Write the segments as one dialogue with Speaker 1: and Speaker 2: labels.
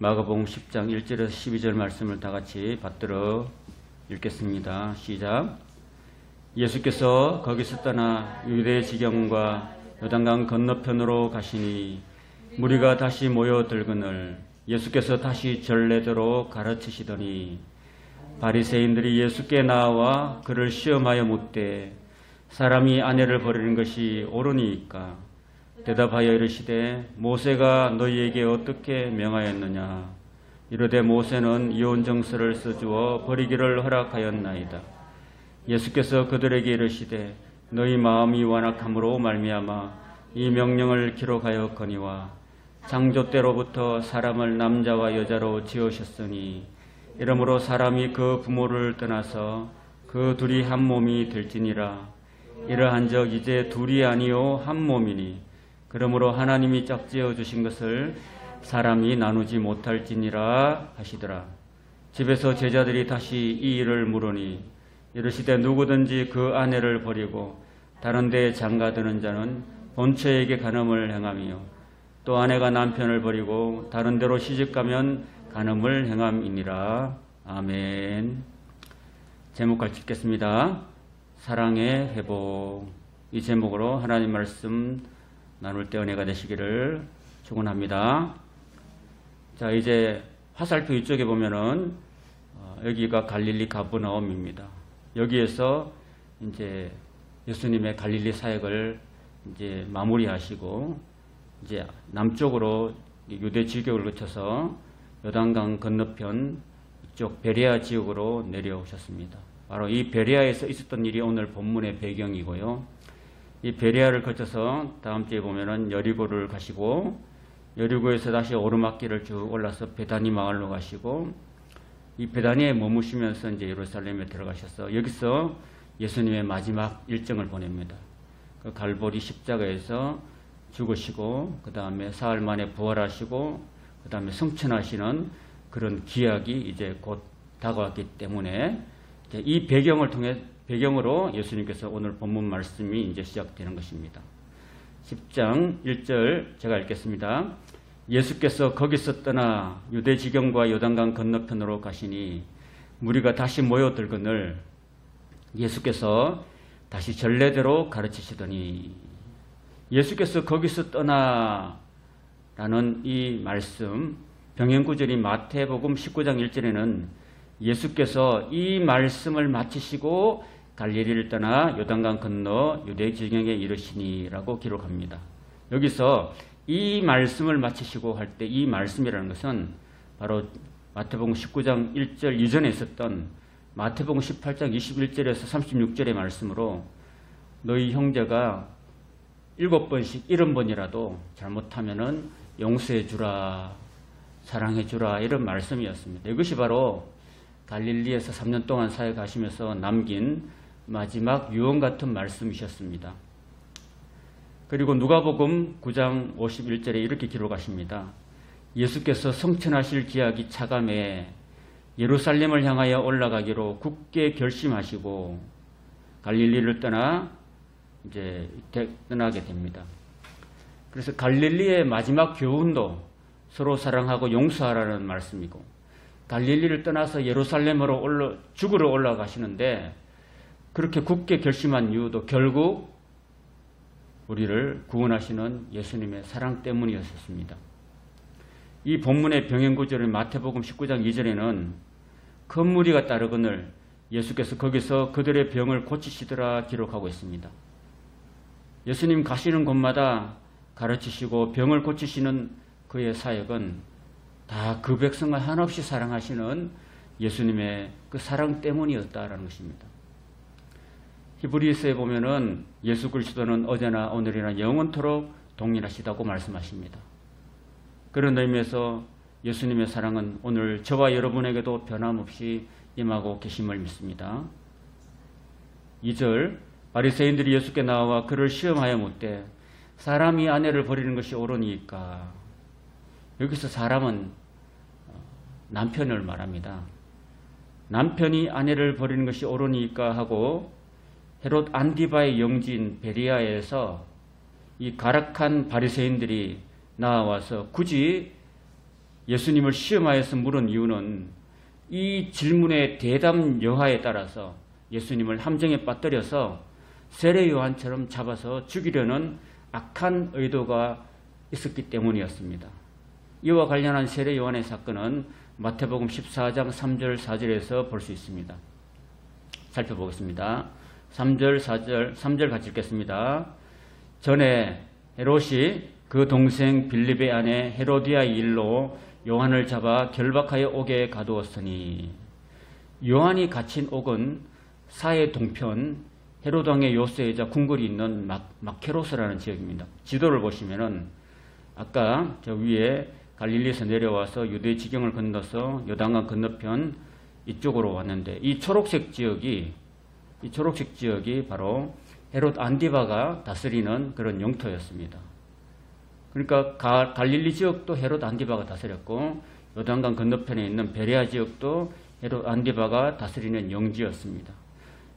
Speaker 1: 마가복음 10장 1절에서 12절 말씀을 다 같이 받들어 읽겠습니다. 시작. 예수께서 거기서 떠나 유대 지경과 요단강 건너편으로 가시니 무리가 다시 모여들거늘 예수께서 다시 전례대로 가르치시더니 바리새인들이 예수께 나와 그를 시험하여 묻되 사람이 아내를 버리는 것이 옳으니까 대답하여 이르시되 모세가 너희에게 어떻게 명하였느냐 이르되 모세는 이혼정서를 써주어 버리기를 허락하였나이다. 예수께서 그들에게 이르시되 너희 마음이 완악함으로 말미암아 이 명령을 기록하였거니와 창조 때로부터 사람을 남자와 여자로 지으셨으니 이러므로 사람이 그 부모를 떠나서 그 둘이 한 몸이 될지니라. 이러한즉 이제 둘이 아니요 한 몸이니 그러므로 하나님이 짝지어 주신 것을 사람이 나누지 못할지니라 하시더라. 집에서 제자들이 다시 이 일을 물으니 이르시되 누구든지 그 아내를 버리고 다른 데에 장가드는 자는 본처에게 간음을 행하며 또 아내가 남편을 버리고 다른 데로 시집가면 간음을 행함이니라. 아멘. 제목 같이 읽겠습니다. 사랑의 회복. 이 제목으로 하나님 말씀 나눌 때 은혜가 되시기를 축원합니다. 자, 이제 화살표 이쪽에 보면은 여기가 갈릴리 가버나움입니다. 여기에서 이제 예수님의 갈릴리 사역을 이제 마무리하시고 이제 남쪽으로 유대 지역을 거쳐서 요단강 건너편 이쪽 베레아 지역으로 내려오셨습니다. 바로 이 베레아에서 있었던 일이 오늘 본문의 배경이고요. 이 베레아를 거쳐서 다음 주에 보면은 여리고를 가시고 여리고에서 다시 오르막길을 쭉 올라서 베다니 마을로 가시고 이 베다니에 머무시면서 이제 예루살렘에 들어가셔서 여기서 예수님의 마지막 일정을 보냅니다. 그 갈보리 십자가에서 죽으시고 그 다음에 사흘 만에 부활하시고 그 다음에 승천하시는 그런 기약이 이제 곧 다가왔기 때문에 이제 이 배경으로 예수님께서 오늘 본문 말씀이 이제 시작되는 것입니다. 10장 1절 제가 읽겠습니다. 예수께서 거기서 떠나 유대 지경과 요단강 건너편으로 가시니 무리가 다시 모여들거늘 예수께서 다시 전례대로 가르치시더니 예수께서 거기서 떠나라는 이 말씀 병행구절인 마태복음 19장 1절에는 예수께서 이 말씀을 마치시고 갈릴리를 떠나 요단강 건너 유대 지경에 이르시니라고 기록합니다. 여기서 이 말씀을 마치시고 할 때 이 말씀이라는 것은 바로 마태복음 19장 1절 이전에 있었던 마태복음 18장 21절에서 36절의 말씀으로 너희 형제가 7번씩 70번이라도 잘못하면은 용서해 주라, 사랑해 주라 이런 말씀이었습니다. 이것이 바로 갈릴리에서 3년 동안 사역하시면서 남긴 마지막 유언 같은 말씀이셨습니다. 그리고 누가복음 9장 51절에 이렇게 기록하십니다. 예수께서 성천하실 기약이 차감해 예루살렘을 향하여 올라가기로 굳게 결심하시고 갈릴리를 떠나게 됩니다. 그래서 갈릴리의 마지막 교훈도 서로 사랑하고 용서하라는 말씀이고 갈릴리를 떠나서 예루살렘으로 죽으러 올라가시는데 그렇게 굳게 결심한 이유도 결국 우리를 구원하시는 예수님의 사랑 때문이었습니다. 이 본문의 병행구절인 마태복음 19장 2절에는 큰 무리가 따르거늘 예수께서 거기서 그들의 병을 고치시더라 기록하고 있습니다. 예수님 가시는 곳마다 가르치시고 병을 고치시는 그의 사역은 다 그 백성을 한없이 사랑하시는 예수님의 그 사랑 때문이었다라는 것입니다. 히브리서에 보면은 예수 그리스도는 어제나 오늘이나 영원토록 동일하시다고 말씀하십니다. 그런 의미에서 예수님의 사랑은 오늘 저와 여러분에게도 변함없이 임하고 계심을 믿습니다. 2절 바리새인들이 예수께 나와 그를 시험하여 묻되 사람이 아내를 버리는 것이 옳으니까. 여기서 사람은 남편을 말합니다. 남편이 아내를 버리는 것이 옳으니까 하고 헤롯 안디바의 영지인 베리아에서 이 가락한 바리새인들이 나와서 굳이 예수님을 시험하여서 물은 이유는 이 질문의 대답 여하에 따라서 예수님을 함정에 빠뜨려서 세례 요한처럼 잡아서 죽이려는 악한 의도가 있었기 때문이었습니다. 이와 관련한 세례 요한의 사건은 마태복음 14장 3절 4절에서 볼 수 있습니다. 살펴보겠습니다. 3절 같이 읽겠습니다. 전에 헤롯이 그 동생 빌립의 아내 헤로디아의 일로 요한을 잡아 결박하여 옥에 가두었으니, 요한이 갇힌 옥은 사해 동편 헤롯 왕의 요새이자 궁궐이 있는 마케로스라는 지역입니다. 지도를 보시면은 아까 저 위에 갈릴리에서 내려와서 유대 지경을 건너서 요단강 건너편 이쪽으로 왔는데, 이 초록색 지역이 바로 헤롯 안디바가 다스리는 그런 영토였습니다. 그러니까 갈릴리 지역도 헤롯 안디바가 다스렸고, 요단강 건너편에 있는 베레아 지역도 헤롯 안디바가 다스리는 영지였습니다.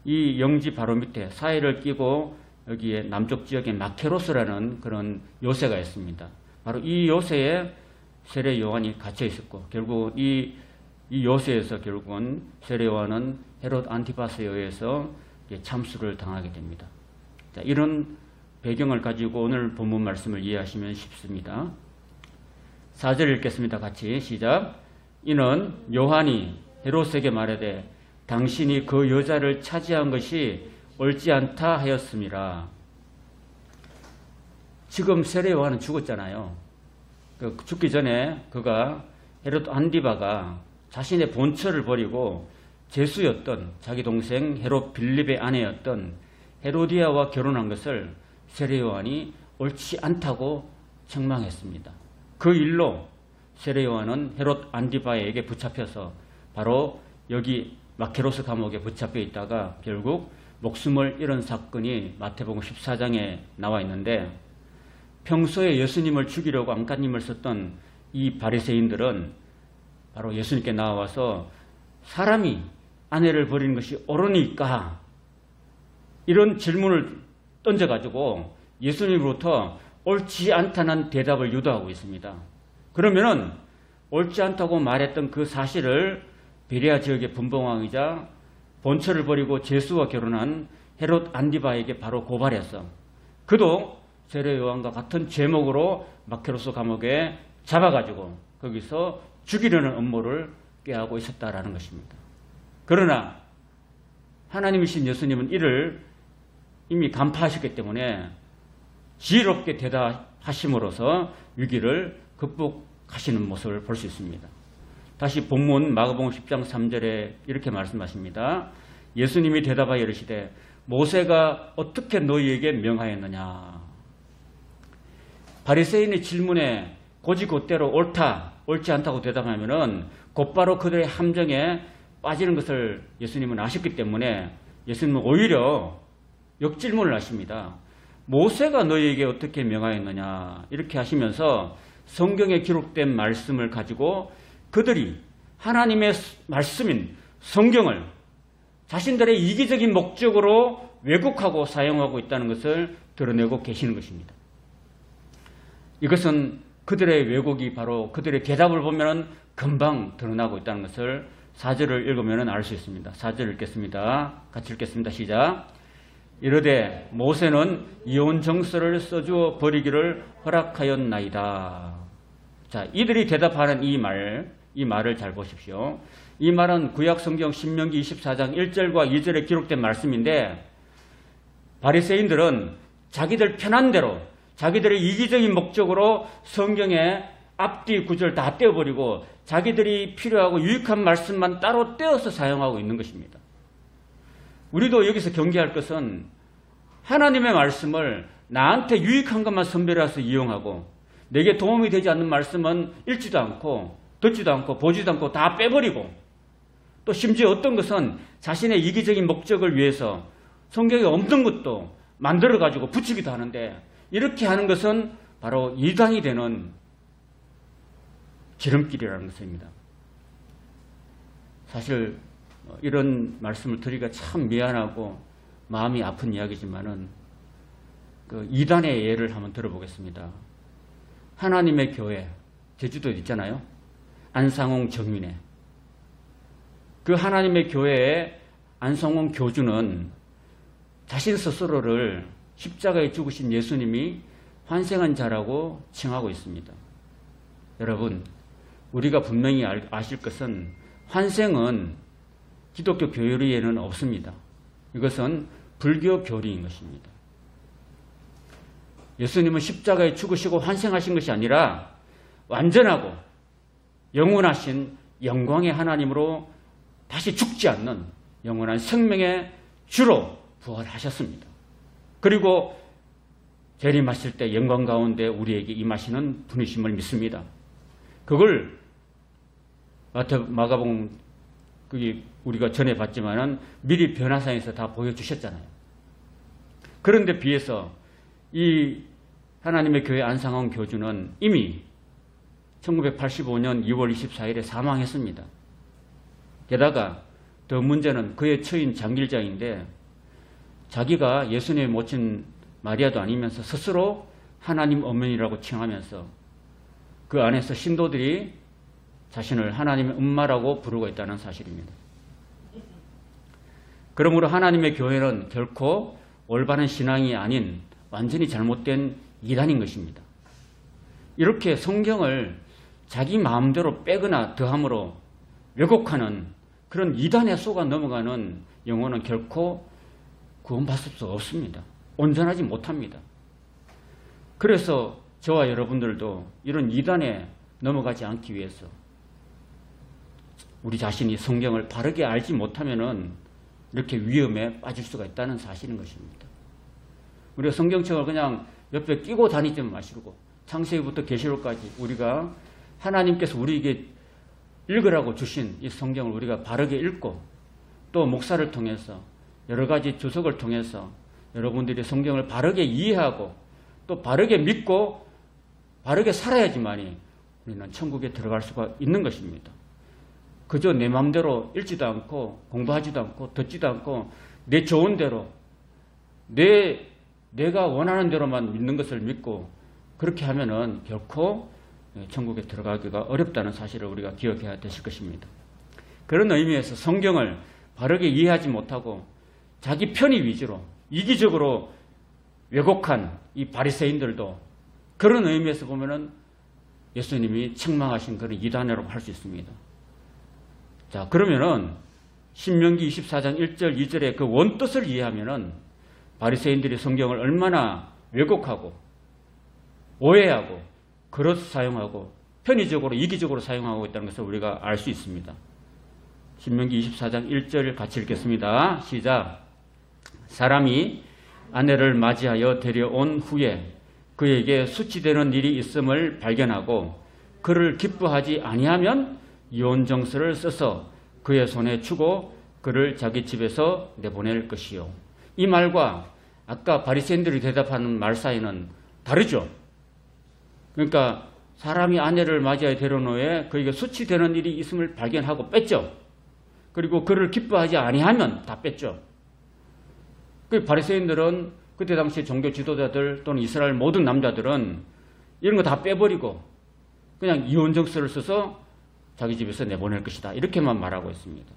Speaker 1: 이 영지 바로 밑에 사해를 끼고 여기에 남쪽 지역에 마케로스라는 그런 요새가 있습니다. 바로 이 요새에 세례 요한이 갇혀 있었고, 결국 이 요새에서 결국은 세례 요한은 헤롯 안티파스에 의해서 참수를 당하게 됩니다. 자, 이런 배경을 가지고 오늘 본문 말씀을 이해하시면 쉽습니다. 4절 읽겠습니다. 같이 시작. 이는 요한이 헤롯에게 말하되 당신이 그 여자를 차지한 것이 옳지 않다 하였음이라. 지금 세례 요한은 죽었잖아요. 죽기 전에 그가 헤롯 안디바가 자신의 본처를 버리고 제수였던 자기 동생 헤롯 빌립의 아내였던 헤로디아와 결혼한 것을 세례 요한이 옳지 않다고 책망했습니다. 그 일로 세례 요한은 헤롯 안디바에게 붙잡혀서 바로 여기 마케로스 감옥에 붙잡혀 있다가 결국 목숨을 잃은 사건이 마태복음 14장에 나와 있는데, 평소에 예수님을 죽이려고 안간힘을 썼던 이 바리새인들은 바로 예수님께 나와서 사람이 아내를 버리는 것이 옳으니까 이런 질문을 던져가지고 예수님으로부터 옳지 않다는 대답을 유도하고 있습니다. 그러면은 옳지 않다고 말했던 그 사실을 베레아 지역의 분봉왕이자 본처를 버리고 제수와 결혼한 헤롯 안디바에게 바로 고발해서 그도 세례 요한과 같은 제목으로 마케로스 감옥에 잡아가지고 거기서 죽이려는 음모를 꾀하고 있었다라는 것입니다. 그러나 하나님이신 예수님은 이를 이미 간파하셨기 때문에 지혜롭게 대답하심으로써 위기를 극복하시는 모습을 볼 수 있습니다. 다시 본문 마가복음 10장 3절에 이렇게 말씀하십니다. 예수님이 대답하여 이르시되 모세가 어떻게 너희에게 명하였느냐. 바리새인의 질문에 곧이곧대로 옳다, 옳지 않다고 대답하면은 곧바로 그들의 함정에 빠지는 것을 예수님은 아셨기 때문에 예수님은 오히려 역질문을 하십니다. 모세가 너희에게 어떻게 명하였느냐 이렇게 하시면서 성경에 기록된 말씀을 가지고 그들이 하나님의 말씀인 성경을 자신들의 이기적인 목적으로 왜곡하고 사용하고 있다는 것을 드러내고 계시는 것입니다. 이것은 그들의 왜곡이 바로 그들의 대답을 보면 금방 드러나고 있다는 것을 4절을 읽으면 알 수 있습니다. 4절 읽겠습니다. 같이 읽겠습니다. 시작. 이르되 모세는 이혼 정서를 써주어 버리기를 허락하였나이다. 자, 이들이 대답하는 이 말을 잘 보십시오. 이 말은 구약 성경 신명기 24장 1절과 2절에 기록된 말씀인데, 바리새인들은 자기들 편한 대로 자기들의 이기적인 목적으로 성경의 앞뒤 구절 다 떼어버리고 자기들이 필요하고 유익한 말씀만 따로 떼어서 사용하고 있는 것입니다. 우리도 여기서 경계할 것은 하나님의 말씀을 나한테 유익한 것만 선별해서 이용하고 내게 도움이 되지 않는 말씀은 읽지도 않고 듣지도 않고 보지도 않고 다 빼버리고, 또 심지어 어떤 것은 자신의 이기적인 목적을 위해서 성경에 없는 것도 만들어가지고 붙이기도 하는데, 이렇게 하는 것은 바로 이단이 되는 지름길이라는 것입니다. 사실 이런 말씀을 드리기가 참 미안하고 마음이 아픈 이야기지만은 그 이단의 예를 한번 들어보겠습니다. 하나님의 교회, 제주도에 있잖아요. 안상홍 정윤회. 그 하나님의 교회의 안상홍 교주는 자신 스스로를 십자가에 죽으신 예수님이 환생한 자라고 칭하고 있습니다. 여러분, 우리가 분명히 아실 것은 환생은 기독교 교리에는 없습니다. 이것은 불교 교리인 것입니다. 예수님은 십자가에 죽으시고 환생하신 것이 아니라 완전하고 영원하신 영광의 하나님으로 다시 죽지 않는 영원한 생명의 주로 부활하셨습니다. 그리고 재림하실 때 영광 가운데 우리에게 임하시는 분이심을 믿습니다. 그걸 마가복음 우리가 전에 봤지만은 미리 변화상에서 다 보여주셨잖아요. 그런데 비해서 이 하나님의 교회 안상홍 교주는 이미 1985년 2월 24일에 사망했습니다. 게다가 더 문제는 그의 처인 장길장인데 자기가 예수님의 모친 마리아도 아니면서 스스로 하나님 어머니라고 칭하면서 그 안에서 신도들이 자신을 하나님의 엄마라고 부르고 있다는 사실입니다. 그러므로 하나님의 교회는 결코 올바른 신앙이 아닌 완전히 잘못된 이단인 것입니다. 이렇게 성경을 자기 마음대로 빼거나 더함으로 왜곡하는 그런 이단에 속아 넘어가는 영혼은 결코 구원받을 수 없습니다. 온전하지 못합니다. 그래서 저와 여러분들도 이런 이단에 넘어가지 않기 위해서 우리 자신이 성경을 바르게 알지 못하면은 이렇게 위험에 빠질 수가 있다는 사실인 것입니다. 우리가 성경책을 그냥 옆에 끼고 다니지 마시고 창세기부터 계시록까지 우리가 하나님께서 우리에게 읽으라고 주신 이 성경을 우리가 바르게 읽고 또 목사를 통해서 여러 가지 주석을 통해서 여러분들이 성경을 바르게 이해하고 또 바르게 믿고 바르게 살아야지만이 우리는 천국에 들어갈 수가 있는 것입니다. 그저 내 마음대로 읽지도 않고 공부하지도 않고 듣지도 않고 내 좋은 대로 내가 원하는 대로만 믿는 것을 믿고 그렇게 하면은 결코 천국에 들어가기가 어렵다는 사실을 우리가 기억해야 되실 것입니다. 그런 의미에서 성경을 바르게 이해하지 못하고 자기 편의 위주로 이기적으로 왜곡한 이 바리새인들도 그런 의미에서 보면은 예수님이 책망하신 그런 이단이라고 할 수 있습니다. 자, 그러면은 신명기 24장 1절 2절의 그 원뜻을 이해하면은 바리새인들이 성경을 얼마나 왜곡하고 오해하고 그릇 사용하고 편의적으로 이기적으로 사용하고 있다는 것을 우리가 알 수 있습니다. 신명기 24장 1절 같이 읽겠습니다. 시작. 사람이 아내를 맞이하여 데려온 후에 그에게 수치되는 일이 있음을 발견하고 그를 기뻐하지 아니하면 이혼정서를 써서 그의 손에 주고 그를 자기 집에서 내보낼 것이요. 이 말과 아까 바리새인들이 대답하는 말 사이는 다르죠. 그러니까 사람이 아내를 맞이하여 데려온 후에 그에게 수치되는 일이 있음을 발견하고 뺐죠. 그리고 그를 기뻐하지 아니하면 다 뺐죠. 그 바리새인들은 그때 당시 종교 지도자들 또는 이스라엘 모든 남자들은 이런 거 다 빼버리고 그냥 이혼정서를 써서 자기 집에서 내보낼 것이다. 이렇게만 말하고 있습니다.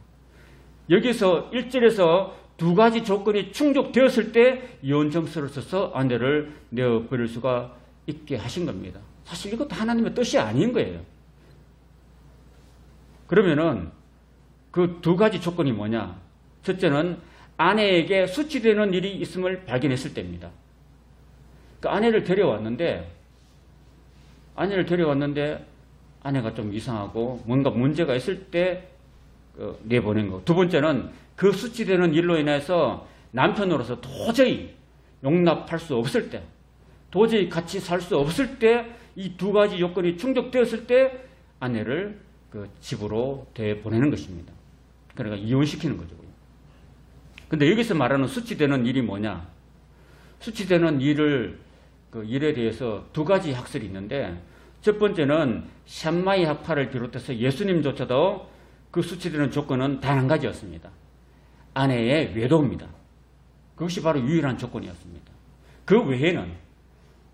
Speaker 1: 여기서 1절에서 두 가지 조건이 충족되었을 때 이혼정서를 써서 아내를 내어버릴 수가 있게 하신 겁니다. 사실 이것도 하나님의 뜻이 아닌 거예요. 그러면은 그 두 가지 조건이 뭐냐? 첫째는 아내에게 수치되는 일이 있음을 발견했을 때입니다. 그 아내를 데려왔는데 아내가 좀 이상하고 뭔가 문제가 있을 때 내보낸 거. 두 번째는 그 수치되는 일로 인해서 남편으로서 도저히 용납할 수 없을 때, 도저히 같이 살 수 없을 때, 이 두 가지 요건이 충족되었을 때 아내를 그 집으로 되보내는 것입니다. 그러니까 이혼시키는 거죠. 근데 여기서 말하는 수치되는 일이 뭐냐? 수치되는 일에 대해서 두 가지 학설이 있는데, 첫 번째는 샴마이 학파를 비롯해서 예수님조차도 그 수치되는 조건은 단 한 가지였습니다. 아내의 외도입니다. 그것이 바로 유일한 조건이었습니다. 그 외에는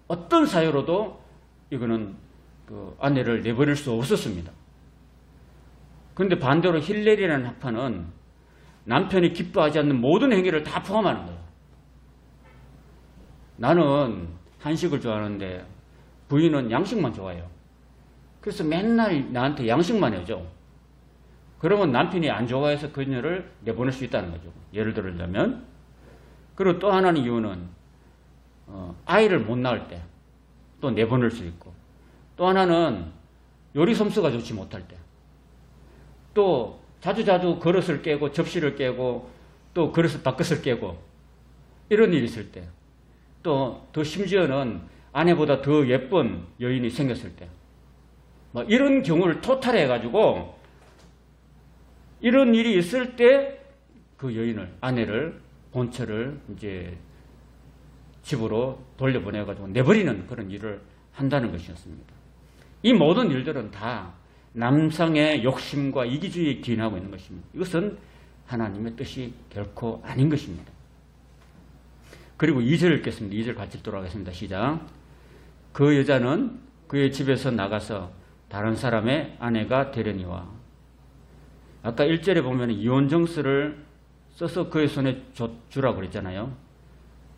Speaker 1: 어떤 사유로도 이거는 그 아내를 내버릴 수 없었습니다. 그런데 반대로 힐렐이라는 학파는 남편이 기뻐하지 않는 모든 행위를 다 포함하는 거예요. 나는 한식을 좋아하는데 부인은 양식만 좋아해요. 그래서 맨날 나한테 양식만 해줘. 그러면 남편이 안 좋아해서 그녀를 내보낼 수 있다는 거죠. 예를 들자면. 그리고 또 하나는 이유는 아이를 못 낳을 때 또 내보낼 수 있고, 또 하나는 요리 솜씨가 좋지 못할 때, 또 자주자주 그릇을 깨고 접시를 깨고 또 그릇을 바깥을 깨고 이런 일이 있을 때, 또 더 심지어는 아내보다 더 예쁜 여인이 생겼을 때, 뭐 이런 경우를 토탈해 가지고 이런 일이 있을 때 그 여인을, 아내를, 본처를 이제 집으로 돌려보내 가지고 내버리는 그런 일을 한다는 것이었습니다. 이 모든 일들은 다 남성의 욕심과 이기주의에 기인하고 있는 것입니다. 이것은 하나님의 뜻이 결코 아닌 것입니다. 그리고 2절 읽겠습니다. 2절 같이 읽도록 하겠습니다. 시작. 그 여자는 그의 집에서 나가서 다른 사람의 아내가 되려니와. 아까 1절에 보면 이혼정서를 써서 그의 손에 주라고 그랬잖아요.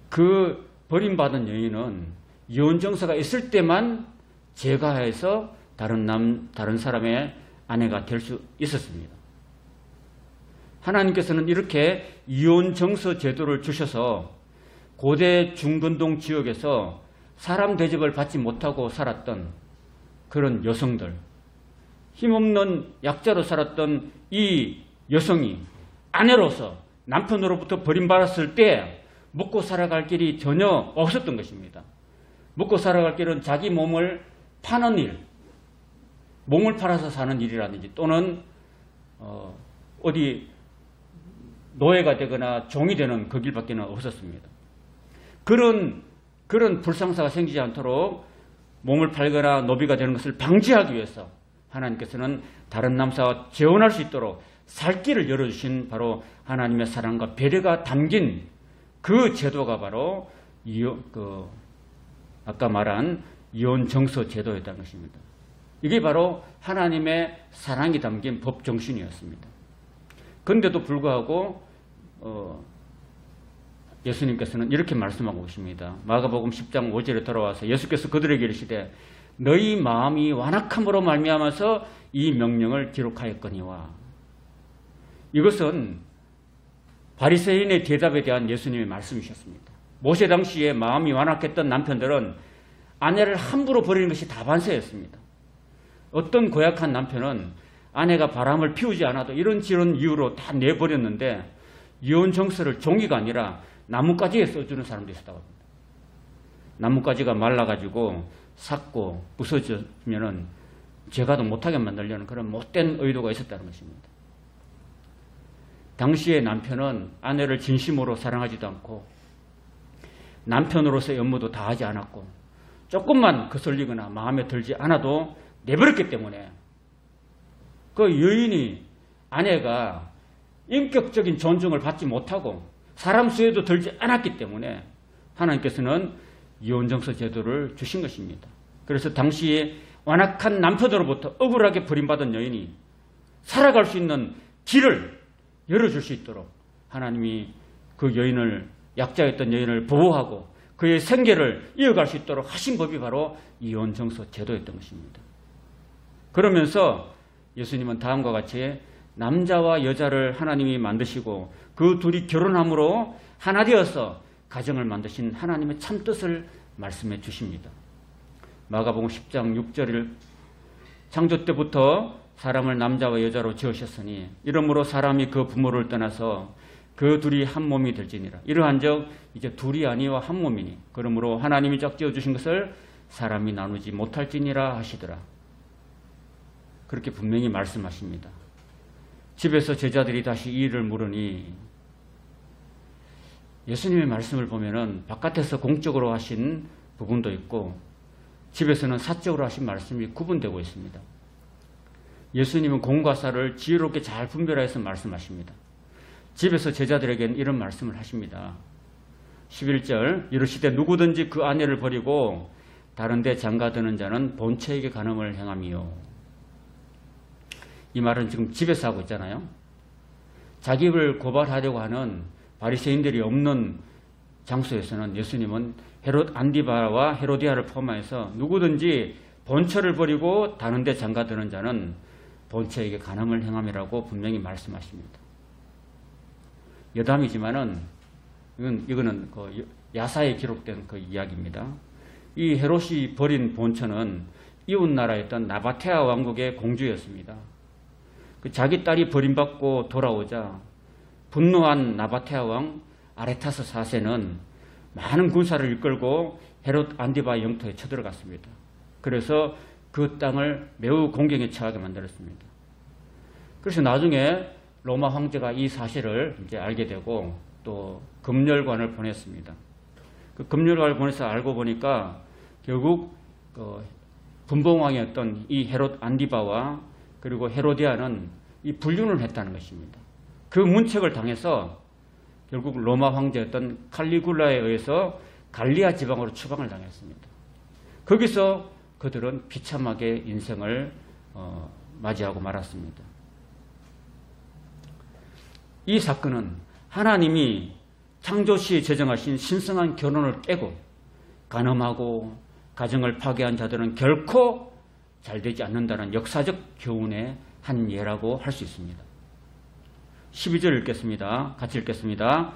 Speaker 1: 그 버림받은 여인은 이혼정서가 있을 때만 제가해서 다른 사람의 아내가 될 수 있었습니다. 하나님께서는 이렇게 이혼정서 제도를 주셔서 고대 중근동 지역에서 사람 대접을 받지 못하고 살았던 그런 여성들, 힘없는 약자로 살았던 이 여성이 아내로서 남편으로부터 버림받았을 때 먹고 살아갈 길이 전혀 없었던 것입니다. 먹고 살아갈 길은 자기 몸을 파는 일, 몸을 팔아서 사는 일이라든지 또는 어디 노예가 되거나 종이 되는 그 길밖에는 없었습니다. 그런 불상사가 생기지 않도록 몸을 팔거나 노비가 되는 것을 방지하기 위해서 하나님께서는 다른 남자와 재혼할 수 있도록 살 길을 열어주신 바로 하나님의 사랑과 배려가 담긴 그 제도가 바로 아까 말한 이혼정서 제도였다는 것입니다. 이게 바로 하나님의 사랑이 담긴 법 정신이었습니다. 그런데도 불구하고 예수님께서는 이렇게 말씀하고 계십니다. 마가복음 10장 5절에 돌아와서 예수께서 그들에게 이르시되 너희 마음이 완악함으로 말미암아서 이 명령을 기록하였거니와. 이것은 바리새인의 대답에 대한 예수님의 말씀이셨습니다. 모세 당시에 마음이 완악했던 남편들은 아내를 함부로 버리는 것이 다반사였습니다. 어떤 고약한 남편은 아내가 바람을 피우지 않아도 이런저런 이유로 다 내버렸는데 이혼 정서를 종이가 아니라 나뭇가지에 써주는 사람도 있었다고 합니다. 나뭇가지가 말라가지고 삭고 부서지면은 제가도 못하게 만들려는 그런 못된 의도가 있었다는 것입니다. 당시의 남편은 아내를 진심으로 사랑하지도 않고 남편으로서의 업무도 다하지 않았고 조금만 거슬리거나 마음에 들지 않아도 내버렸기 때문에 그 여인이, 아내가 인격적인 존중을 받지 못하고 사람 수에도 들지 않았기 때문에 하나님께서는 이혼정서 제도를 주신 것입니다. 그래서 당시에 완악한 남편으로부터 억울하게 버림받은 여인이 살아갈 수 있는 길을 열어줄 수 있도록 하나님이 그 여인을, 약자였던 여인을 보호하고 그의 생계를 이어갈 수 있도록 하신 법이 바로 이혼정서 제도였던 것입니다. 그러면서 예수님은 다음과 같이 남자와 여자를 하나님이 만드시고 그 둘이 결혼함으로 하나 되어서 가정을 만드신 하나님의 참뜻을 말씀해 주십니다. 마가복음 10장 6절을 창조 때부터 사람을 남자와 여자로 지으셨으니 이러므로 사람이 그 부모를 떠나서 그 둘이 한 몸이 될지니라. 이러한즉 이제 둘이 아니와 한 몸이니 그러므로 하나님이 짝지어 주신 것을 사람이 나누지 못할지니라 하시더라. 그렇게 분명히 말씀하십니다. 집에서 제자들이 다시 이 일을 물으니 예수님의 말씀을 보면은 바깥에서 공적으로 하신 부분도 있고 집에서는 사적으로 하신 말씀이 구분되고 있습니다. 예수님은 공과 사를 지혜롭게 잘 분별해서 말씀하십니다. 집에서 제자들에게는 이런 말씀을 하십니다. 11절 이르시되 누구든지 그 아내를 버리고 다른 데 장가드는 자는 본처에게 간음을 행함이요. 이 말은 지금 집에서 하고 있잖아요. 자기를 고발하려고 하는 바리새인들이 없는 장소에서는 예수님은 헤롯 안디바와 헤로디아를 포함해서 누구든지 본처를 버리고 다른 데 장가드는 자는 본처에게 간음을 행함이라고 분명히 말씀하십니다. 여담이지만은 이거는 그 야사에 기록된 그 이야기입니다. 이 헤롯이 버린 본처는 이웃 나라였던 나바테아 왕국의 공주였습니다. 그 자기 딸이 버림받고 돌아오자 분노한 나바테아 왕 아레타스 4세는 많은 군사를 이끌고 헤롯 안디바 영토에 쳐들어갔습니다. 그래서 그 땅을 매우 공경에 처하게 만들었습니다. 그래서 나중에 로마 황제가 이 사실을 이제 알게 되고 또 검열관을 보냈습니다. 그 검열관을 보내서 알고 보니까 결국 그 분봉왕이었던 이 헤롯 안디바와 그리고 헤로디아는 이 불륜을 했다는 것입니다. 그 문책을 당해서 결국 로마 황제였던 칼리굴라에 의해서 갈리아 지방으로 추방을 당했습니다. 거기서 그들은 비참하게 인생을 맞이하고 말았습니다. 이 사건은 하나님이 창조시에 제정하신 신성한 결혼을 깨고 간음하고 가정을 파괴한 자들은 결코 잘되지 않는다는 역사적 교훈의 한 예라고 할 수 있습니다. 12절 읽겠습니다. 같이 읽겠습니다.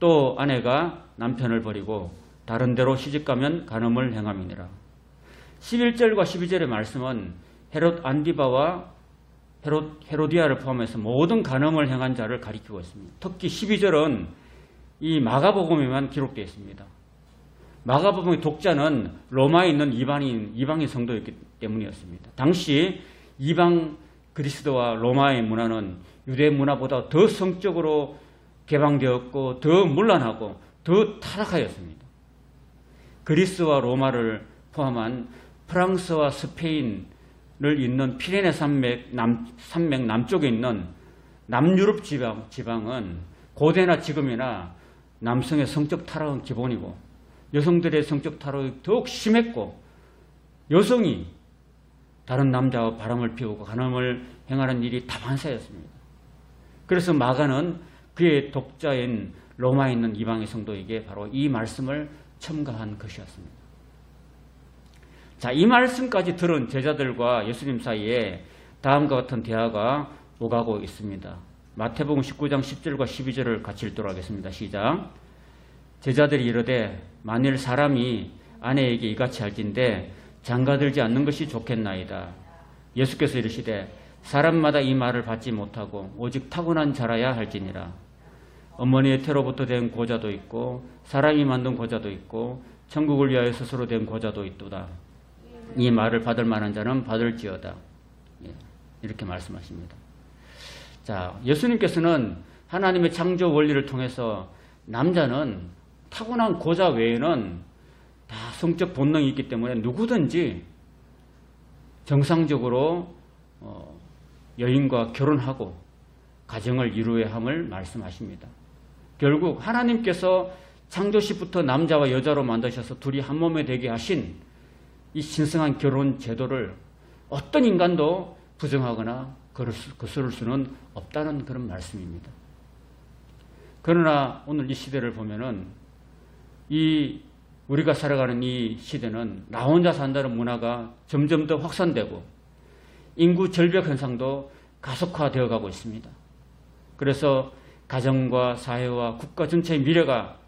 Speaker 1: 또 아내가 남편을 버리고 다른 데로 시집가면 간음을 행함이니라. 11절과 12절의 말씀은 헤롯 안디바와 헤로디아를 포함해서 모든 간음을 행한 자를 가리키고 있습니다. 특히 12절은 이 마가복음에만 기록되어 있습니다. 마가복음의 독자는 로마에 있는 이방인 성도였기 때문이었습니다. 당시 이방 그리스도와 로마의 문화는 유대 문화보다 더 성적으로 개방되었고 더 문란하고 더 타락하였습니다. 그리스와 로마를 포함한 프랑스와 스페인을 잇는 피레네 산맥 남쪽에 있는 남유럽 지방은 고대나 지금이나 남성의 성적 타락은 기본이고 여성들의 성적 타락이 더욱 심했고 여성이 다른 남자와 바람을 피우고 간음을 행하는 일이 다반사였습니다. 그래서 마가는 그의 독자인 로마에 있는 이방의 성도에게 바로 이 말씀을 첨가한 것이었습니다. 자, 이 말씀까지 들은 제자들과 예수님 사이에 다음과 같은 대화가 오가고 있습니다. 마태복음 19장 10절과 12절을 같이 읽도록 하겠습니다. 시작. 제자들이 이르되 만일 사람이 아내에게 이같이 할진대 장가들지 않는 것이 좋겠나이다. 예수께서 이르시되 사람마다 이 말을 받지 못하고 오직 타고난 자라야 할지니라. 어머니의 태로부터 된 고자도 있고 사람이 만든 고자도 있고 천국을 위하여 스스로 된 고자도 있도다. 이 말을 받을 만한 자는 받을지어다. 이렇게 말씀하십니다. 자, 예수님께서는 하나님의 창조 원리를 통해서 남자는 타고난 고자 외에는 다 성적 본능이 있기 때문에 누구든지 정상적으로 여인과 결혼하고 가정을 이루어야 함을 말씀하십니다. 결국 하나님께서 창조시부터 남자와 여자로 만드셔서 둘이 한 몸에 되게 하신 이 신성한 결혼 제도를 어떤 인간도 부정하거나 거스를 수는 없다는 그런 말씀입니다. 그러나 오늘 이 시대를 보면은 우리가 살아가는 이 시대는 나 혼자 산다는 문화가 점점 더 확산되고 인구 절벽 현상도 가속화되어 가고 있습니다. 그래서 가정과 사회와 국가 전체의 미래가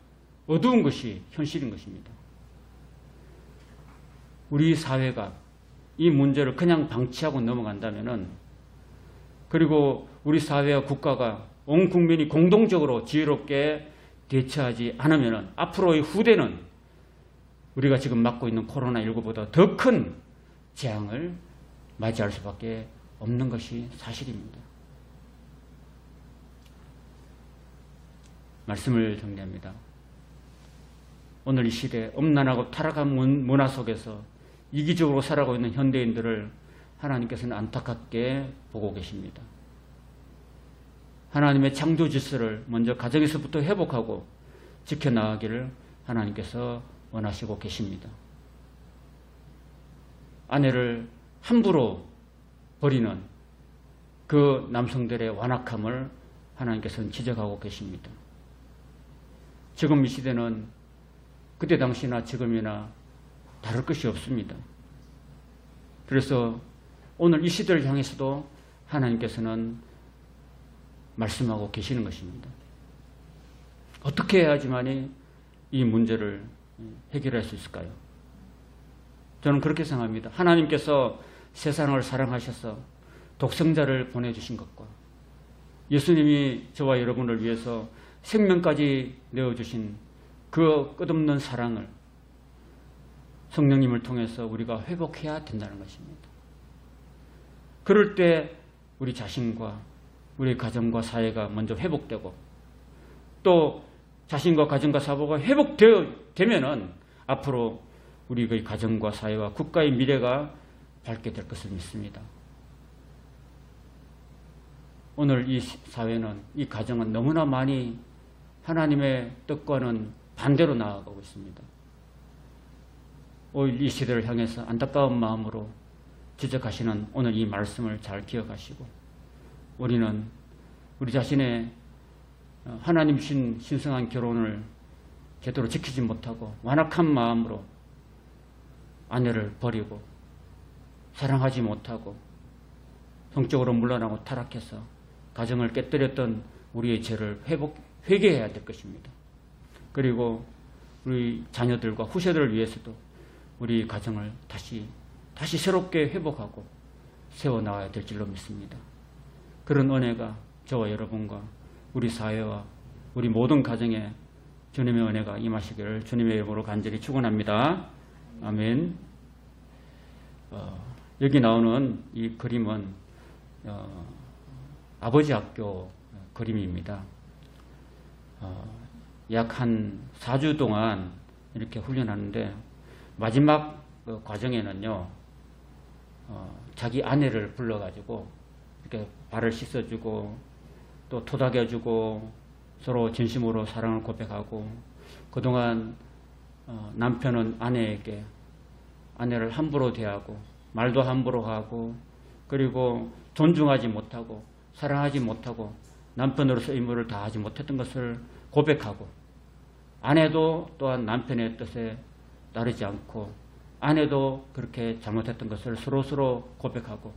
Speaker 1: 어두운 것이 현실인 것입니다. 우리 사회가 이 문제를 그냥 방치하고 넘어간다면은 그리고 우리 사회와 국가가 온 국민이 공동적으로 지혜롭게 대처하지 않으면은 앞으로의 후대는 우리가 지금 맞고 있는 코로나19보다 더 큰 재앙을 맞이할 수밖에 없는 것이 사실입니다. 말씀을 정리합니다. 오늘 이 시대 엄난하고 타락한 문화 속에서 이기적으로 살아가고 있는 현대인들을 하나님께서는 안타깝게 보고 계십니다. 하나님의 창조 질서를 먼저 가정에서부터 회복하고 지켜나가기를 하나님께서 원하시고 계십니다. 아내를 함부로 버리는 그 남성들의 완악함을 하나님께서는 지적하고 계십니다. 지금 이 시대는 그때 당시나 지금이나 다를 것이 없습니다. 그래서 오늘 이 시대를 향해서도 하나님께서는 말씀하고 계시는 것입니다. 어떻게 해야지만이 이 문제를 해결할 수 있을까요? 저는 그렇게 생각합니다. 하나님께서 세상을 사랑하셔서 독생자를 보내주신 것과 예수님이 저와 여러분을 위해서 생명까지 내어주신 그 끝없는 사랑을 성령님을 통해서 우리가 회복해야 된다는 것입니다. 그럴 때 우리 자신과 우리 가정과 사회가 먼저 회복되고 또 자신과 가정과 사회가 회복되면은 앞으로 우리의 가정과 사회와 국가의 미래가 밝게 될 것을 믿습니다. 오늘 이 사회는, 이 가정은 너무나 많이 하나님의 뜻과는 반대로 나아가고 있습니다. 오늘 이 시대를 향해서 안타까운 마음으로 지적하시는 오늘 이 말씀을 잘 기억하시고 우리는 우리 자신의 하나님 주신 신성한 결혼을 제대로 지키지 못하고 완악한 마음으로 아내를 버리고 사랑하지 못하고 성적으로 물러나고 타락해서 가정을 깨뜨렸던 우리의 죄를 회개해야 될 것입니다. 그리고 우리 자녀들과 후세들을 위해서도 우리 가정을 다시 새롭게 회복하고 세워나가야 될 줄로 믿습니다. 그런 은혜가 저와 여러분과 우리 사회와 우리 모든 가정에 주님의 은혜가 임하시기를 주님의 이름으로 간절히 축원합니다. 아멘. 여기 나오는 이 그림은 아버지 학교 그림입니다. 약 한 4주 동안 이렇게 훈련하는데 마지막 과정에는요, 자기 아내를 불러가지고 이렇게 발을 씻어주고 또 토닥여주고 서로 진심으로 사랑을 고백하고 그동안 남편은 아내에게 아내를 함부로 대하고 말도 함부로 하고 그리고 존중하지 못하고 사랑하지 못하고 남편으로서 의무를 다하지 못했던 것을 고백하고 아내도 또한 남편의 뜻에 따르지 않고 아내도 그렇게 잘못했던 것을 서로 고백하고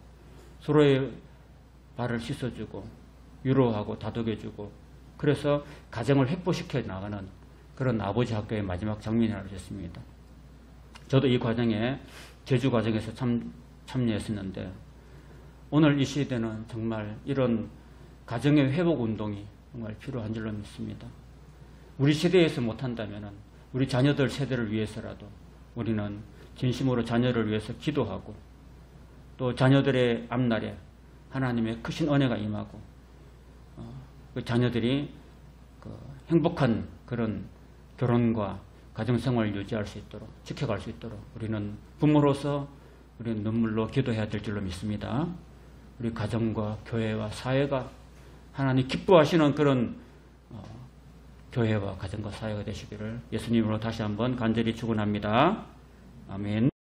Speaker 1: 서로의 발을 씻어주고 위로하고 다독여주고 그래서 가정을 회복시켜 나가는 그런 아버지 학교의 마지막 장면이라고 했습니다. 저도 이 과정에 제주 과정에서 참여했었는데 오늘 이 시대는 정말 이런 가정의 회복 운동이 정말 필요한 줄로 믿습니다. 우리 세대에서 못한다면 우리 자녀들 세대를 위해서라도 우리는 진심으로 자녀를 위해서 기도하고 또 자녀들의 앞날에 하나님의 크신 은혜가 임하고 그 자녀들이 행복한 그런 결혼과 가정생활을 유지할 수 있도록 지켜갈 수 있도록 우리는 부모로서 우리는 눈물로 기도해야 될 줄로 믿습니다. 우리 가정과 교회와 사회가 하나님 기뻐하시는 그런 교회와 가정과 사회가 되시기를 예수님으로 다시 한번 간절히 축원합니다. 아멘.